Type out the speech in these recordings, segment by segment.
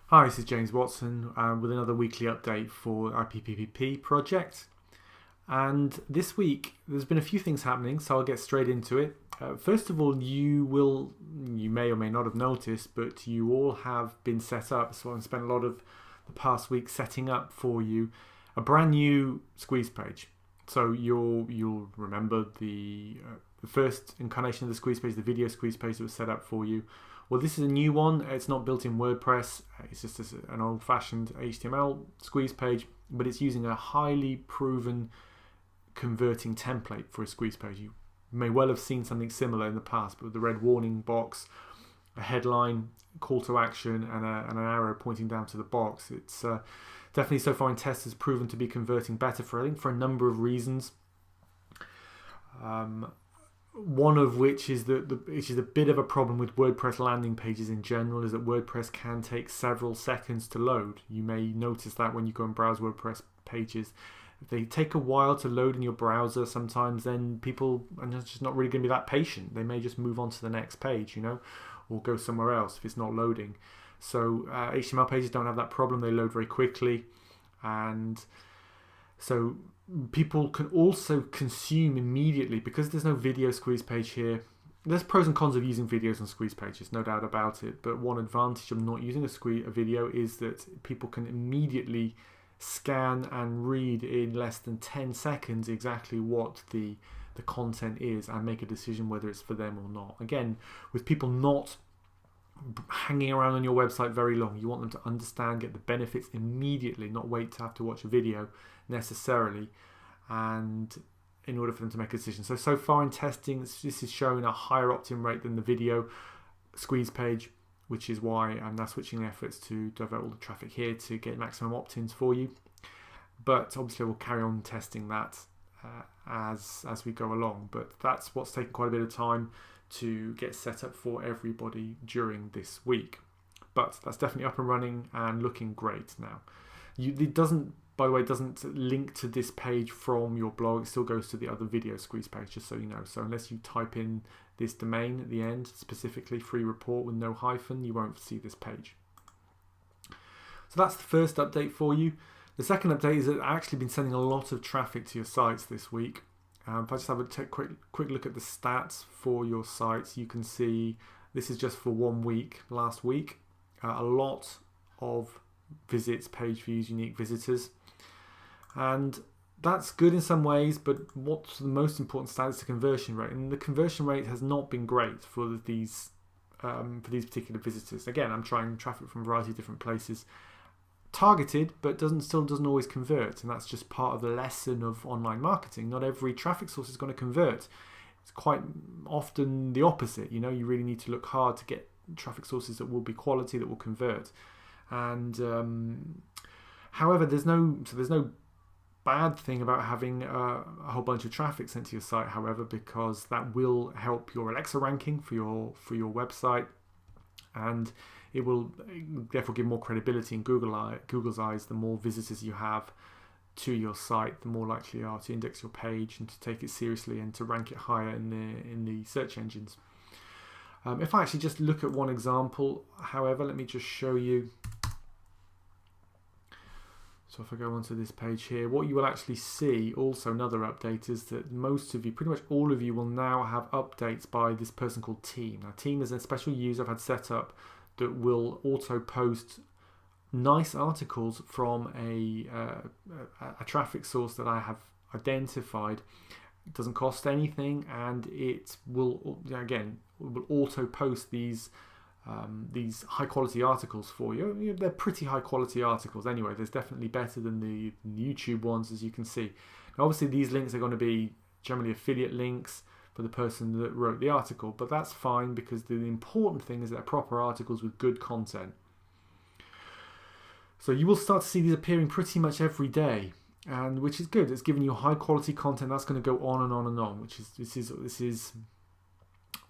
Hi, this is James Watson with another weekly update for IPPP project. And this week there's been a few things happening, so I'll get straight into it. First of all, you may or may not have noticed, but you all have been set up. So I've spent a lot of the past week setting up for you a brand new squeeze page. So you'll remember the first incarnation of the squeeze page, the video squeeze page that was set up for you. Well, this is a new one. It's not built in WordPress. It's just an old-fashioned HTML squeeze page, but it's using a highly proven converting template for a squeeze page. You may well have seen something similar in the past, but with the red warning box, a headline, call to action, and an arrow pointing down to the box. It's definitely so far in tests has proven to be converting better for a number of reasons. One of which is which is a bit of a problem with WordPress landing pages in general, is that WordPress can take several seconds to load. You may notice that when you go and browse WordPress pages. If they take a while to load in your browser, sometimes then people are just not really going to be that patient. They may just move on to the next page, or go somewhere else if it's not loading. So HTML pages don't have that problem. They load very quickly, and so people can also consume immediately because there's no video squeeze page here. There's pros and cons of using videos on squeeze pages, no doubt about it, but one advantage of not using a video is that people can immediately scan and read in less than 10 seconds exactly what the content is and make a decision whether it's for them or not. Again, with people not hanging around on your website very long, you want them to understand, get the benefits immediately, not wait to have to watch a video necessarily, and in order for them to make a decision. So far in testing, this is showing a higher opt-in rate than the video squeeze page, which is why I'm now switching efforts to divert all the traffic here to get maximum opt-ins for you. But obviously we'll carry on testing that as we go along, but that's what's taken quite a bit of time to get set up for everybody during this week. But that's definitely up and running and looking great now. It doesn't, by the way, doesn't link to this page from your blog. It still goes to the other video squeeze page, just so you know. So unless you type in this domain at the end, specifically free report with no hyphen, you won't see this page. So that's the first update for you. The second update is that I've actually been sending a lot of traffic to your sites this week. If I just have a quick look at the stats for your sites, you can see this is just for 1 week, last week. A lot of visits, page views, unique visitors. And that's good in some ways, but what's the most important stat is the conversion rate. And the conversion rate has not been great for these particular visitors. Again, I'm trying traffic from a variety of different places. Targeted, but still doesn't always convert, and that's just part of the lesson of online marketing. Not every traffic source is going to convert. It's quite often the opposite. You really need to look hard to get traffic sources that will be quality, that will convert. And however, there's no bad thing about having a whole bunch of traffic sent to your site. However, because that will help your Alexa ranking for your website, and it will therefore give more credibility in Google's eyes. The more visitors you have to your site, the more likely you are to index your page and to take it seriously and to rank it higher in the search engines. If I actually just look at one example, however, let me just show you. So if I go onto this page here, what you will actually see, also another update, is that most of you, pretty much all of you, will now have updates by this person called Team. Now, Team is a special user I've had set up that will auto post nice articles from a traffic source that I have identified. It doesn't cost anything, and it will auto post these high quality articles for you. They're pretty high quality articles anyway. There's definitely better than the YouTube ones, as you can see. Now, obviously these links are going to be generally affiliate links for the person that wrote the article, but that's fine because the important thing is that they're proper articles with good content. So you will start to see these appearing pretty much every day, and which is good. It's giving you high quality content that's going to go on and on and on, which is this is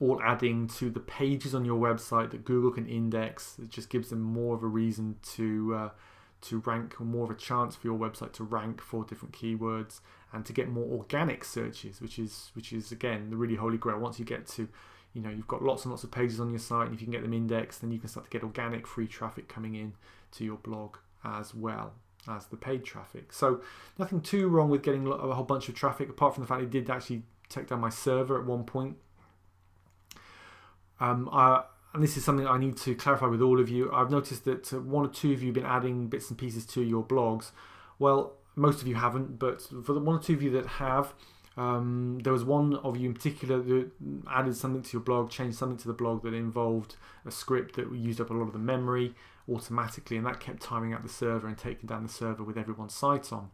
all adding to the pages on your website that Google can index. It just gives them more of a reason to rank, or more of a chance for your website to rank for different keywords and to get more organic searches, which is again the really holy grail. Once you get to you know, you've got lots and lots of pages on your site, and if you can get them indexed, then you can start to get organic free traffic coming in to your blog as well as the paid traffic. So nothing too wrong with getting a whole bunch of traffic, apart from the fact it did actually take down my server at one point. And this is something I need to clarify with all of you. I've noticed that one or two of you have been adding bits and pieces to your blogs. Well, most of you haven't, but for the one or two of you that have, there was one of you in particular that added something to your blog, changed something to the blog that involved a script that used up a lot of the memory automatically, and that kept timing out the server and taking down the server with everyone's sites on.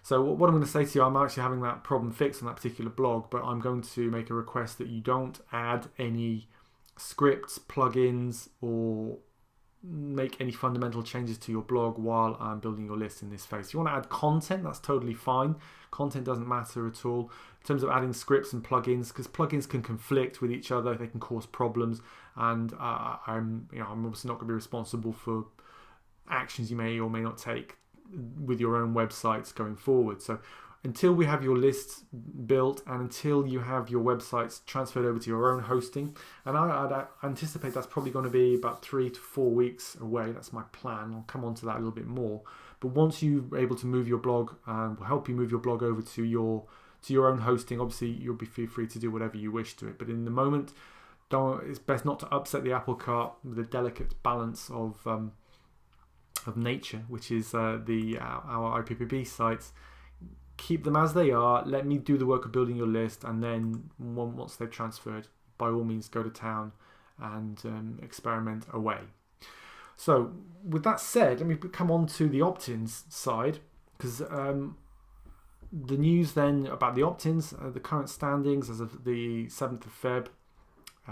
So what I'm going to say to you, I'm actually having that problem fixed on that particular blog, but I'm going to make a request that you don't add any scripts, plugins, or make any fundamental changes to your blog while I'm building your list in this phase. If you want to add content, that's totally fine. Content doesn't matter at all. In terms of adding scripts and plugins, because plugins can conflict with each other, they can cause problems, and I'm obviously not going to be responsible for actions you may or may not take with your own websites going forward. So until we have your lists built and until you have your websites transferred over to your own hosting, and I'd anticipate that's probably going to be about 3 to 4 weeks away. That's my plan. I'll come on to that a little bit more. But once you're able to move your blog, we'll help you move your blog over to your own hosting. Obviously, you'll be free to do whatever you wish to it. But in the moment, it's best not to upset the apple cart with the delicate balance of nature, which is our IPPP sites. Keep them as they are. Let me do the work of building your list, and then once they've transferred, by all means go to town and experiment away. So with that said, let me come on to the opt-ins side, because the news then about the opt-ins, the current standings as of the 7th of Feb,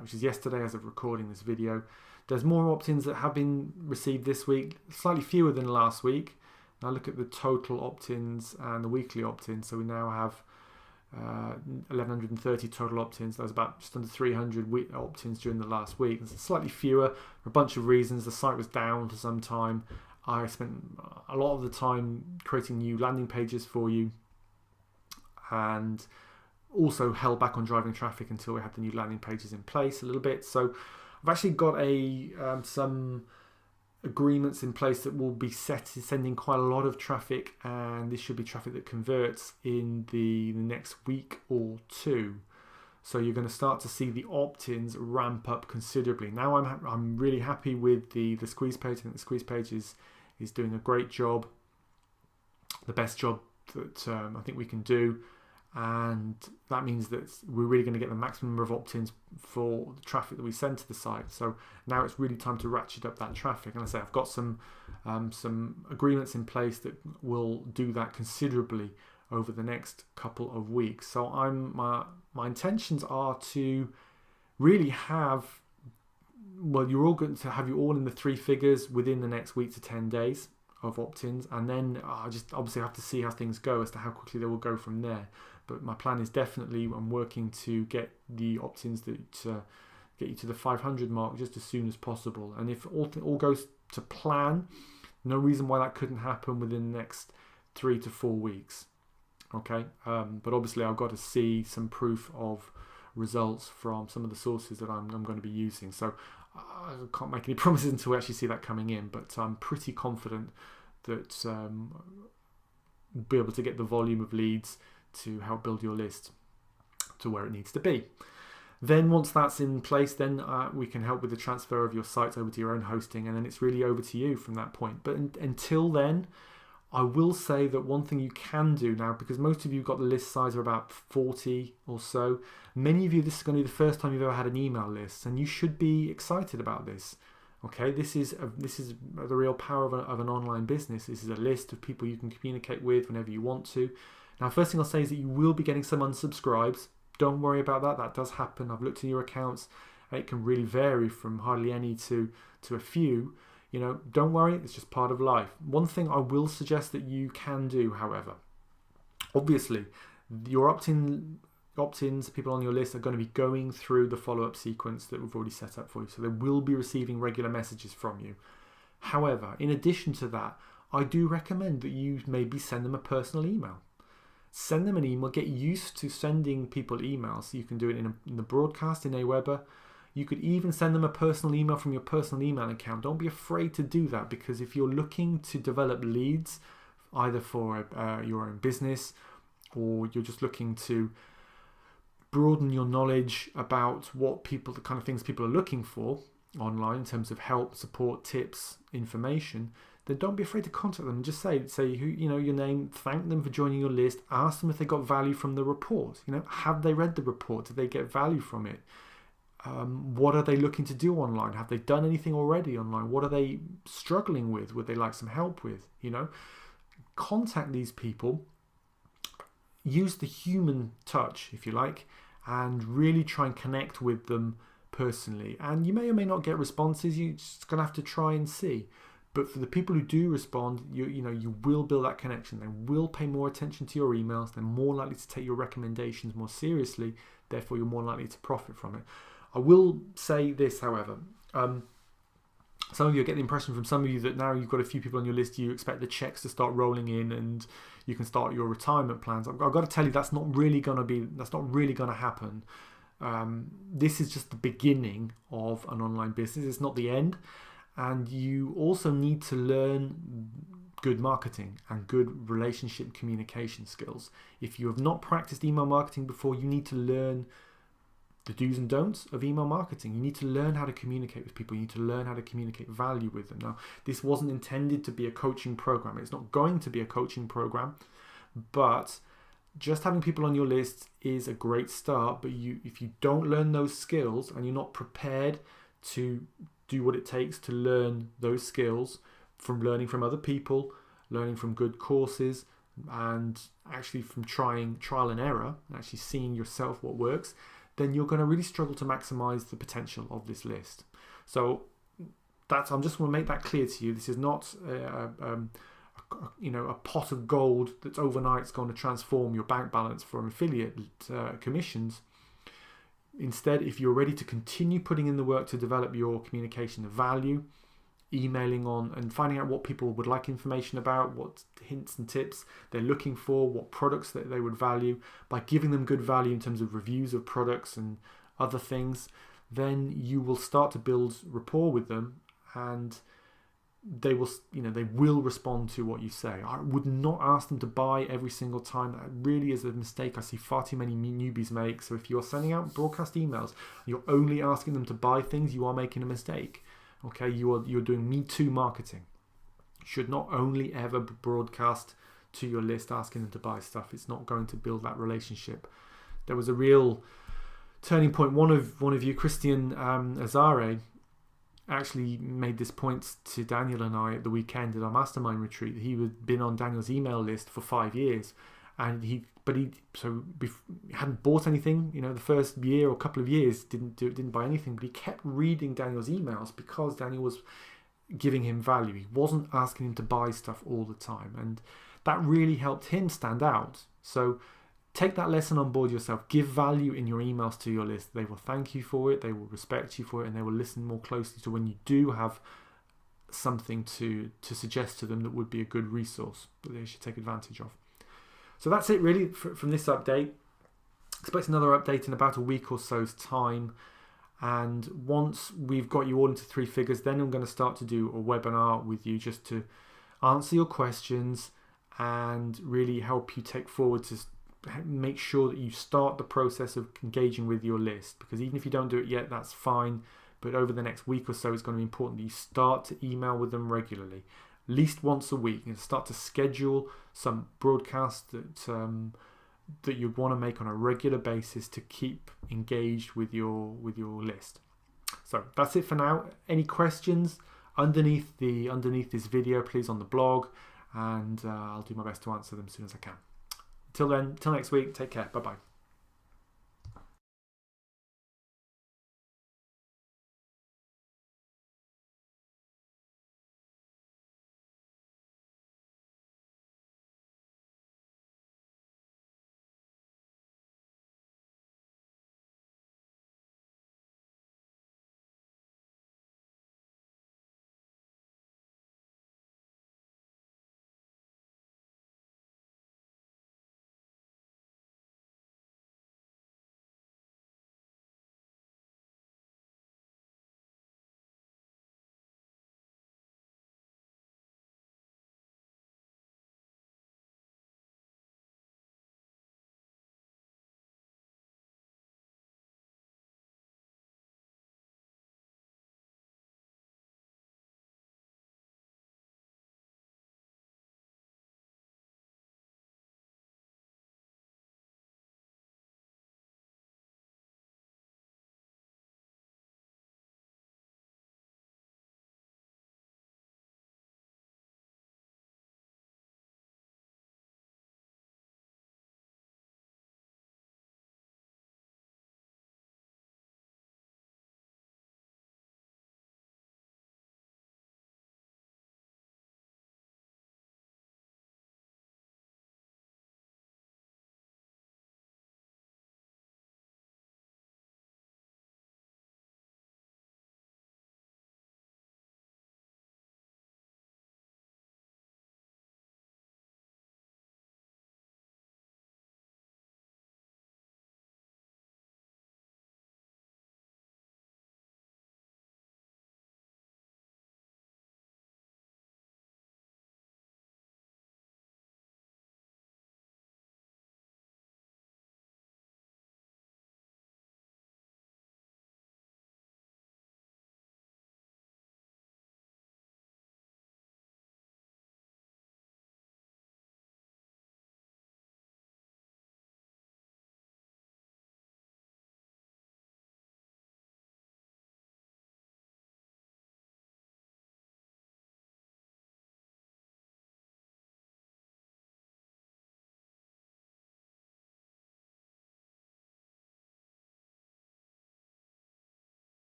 which is yesterday as of recording this video. There's more opt-ins that have been received this week, slightly fewer than last week. Now look at the total opt-ins and the weekly opt-ins. So we now have 1,130 total opt-ins. There was about just under 300 opt-ins during the last week. It's slightly fewer for a bunch of reasons. The site was down for some time. I spent a lot of the time creating new landing pages for you, and also held back on driving traffic until we had the new landing pages in place a little bit. So I've actually got some agreements in place that will be sending quite a lot of traffic, and this should be traffic that converts in the next week or two. So you're going to start to see the opt-ins ramp up considerably. Now I'm really happy with the squeeze page. I think the squeeze page is doing a great job, the best job that I think we can do. And that means that we're really going to get the maximum number of opt-ins for the traffic that we send to the site. So now it's really time to ratchet up that traffic. And I say I've got some agreements in place that will do that considerably over the next couple of weeks. So my intentions are to really have, well, you're all going to have you all in the 3 figures within the next week to 10 days of opt-ins, and then I just obviously have to see how things go as to how quickly they will go from there. But my plan is definitely, I'm working to get the opt-ins that get you to the 500 mark just as soon as possible. And if all goes to plan, no reason why that couldn't happen within the next 3 to 4 weeks. Okay, but obviously I've got to see some proof of results from some of the sources that I'm going to be using. So I can't make any promises until we actually see that coming in, but I'm pretty confident that we'll be able to get the volume of leads to help build your list to where it needs to be. Then once that's in place, then we can help with the transfer of your sites over to your own hosting, and then it's really over to you from that point. But until then, I will say that one thing you can do now, because most of you got the list size of about 40 or so, many of you, this is going to be the first time you've ever had an email list, and you should be excited about this. Okay, this is the real power of an online business. This is a list of people you can communicate with whenever you want to. Now, first thing I'll say is that you will be getting some unsubscribes. Don't worry about that. That does happen. I've looked in your accounts. It can really vary from hardly any to a few. You know, don't worry. It's just part of life. One thing I will suggest that you can do, however, obviously, your opt-ins, people on your list, are going to be going through the follow-up sequence that we've already set up for you. So they will be receiving regular messages from you. However, in addition to that, I do recommend that you maybe send them a personal email. send them an email. Get used to sending people emails. So you can do it in the broadcast in Aweber. You could even send them a personal email from your personal email account. Don't be afraid to do that, because if you're looking to develop leads, either for your own business, or you're just looking to broaden your knowledge about the kind of things people are looking for online in terms of help, support, tips, information, then don't be afraid to contact them and just say who, your name, thank them for joining your list, ask them if they got value from the report. Have they read the report? Did they get value from it? What are they looking to do online? Have they done anything already online? What are they struggling with? Would they like some help with? Contact these people, use the human touch, if you like, and really try and connect with them personally. And you may or may not get responses. You're just going to have to try and see. But for the people who do respond, you will build that connection. They will pay more attention to your emails. They're more likely to take your recommendations more seriously. Therefore, you're more likely to profit from it. I will say this, however. Some of you get the impression from some of you that now you've got a few people on your list, you expect the checks to start rolling in and you can start your retirement plans. I've got to tell you, that's not really going to happen. This is just the beginning of an online business. It's not the end. And you also need to learn good marketing and good relationship communication skills. If you have not practiced email marketing before, you need to learn the do's and don'ts of email marketing. You need to learn how to communicate with people. You need to learn how to communicate value with them. Now, this wasn't intended to be a coaching program. It's not going to be a coaching program, but just having people on your list is a great start. But if you don't learn those skills and you're not prepared to do what it takes to learn those skills from learning from other people, learning from good courses, and actually from trying trial and error, and actually seeing yourself what works, then you're going to really struggle to maximize the potential of this list. So I'm just want to make that clear to you. This is not a pot of gold that's overnight going to transform your bank balance for affiliate commissions. Instead, if you're ready to continue putting in the work to develop your communication of value, emailing on and finding out what people would like information about, what hints and tips they're looking for, what products that they would value, by giving them good value in terms of reviews of products and other things, then you will start to build rapport with them, and they will respond to what you say. I would not ask them to buy every single time. That really is a mistake I see far too many newbies make. So if you're sending out broadcast emails, you're only asking them to buy things, you are making a mistake. Okay, you're doing Me Too marketing. You should not only ever broadcast to your list asking them to buy stuff. It's not going to build that relationship. There was a real turning point. One of you, Christian Azare, actually made this point to Daniel and I at the weekend at our mastermind retreat. He had been on Daniel's email list for 5 years, and he hadn't bought anything. The first year or couple of years didn't buy anything, but he kept reading Daniel's emails because Daniel was giving him value. He wasn't asking him to buy stuff all the time, and that really helped him stand out. So take that lesson on board yourself. Give value in your emails to your list. They will thank you for it, they will respect you for it, and they will listen more closely to when you do have something to suggest to them that would be a good resource that they should take advantage of. So that's it really from this update. Expect another update in about a week or so's time. And once we've got you all into 3 figures, then I'm going to start to do a webinar with you just to answer your questions and really help you take forward to make sure that you start the process of engaging with your list. Because even if you don't do it yet, that's fine. But over the next week or so, it's going to be important that you start to email with them regularly. At least once a week, and start to schedule some broadcasts that you'd want to make on a regular basis to keep engaged with your list. So that's it for now. Any questions underneath this video, please, on the blog, and I'll do my best to answer them as soon as I can. Till then, till next week, take care. Bye bye.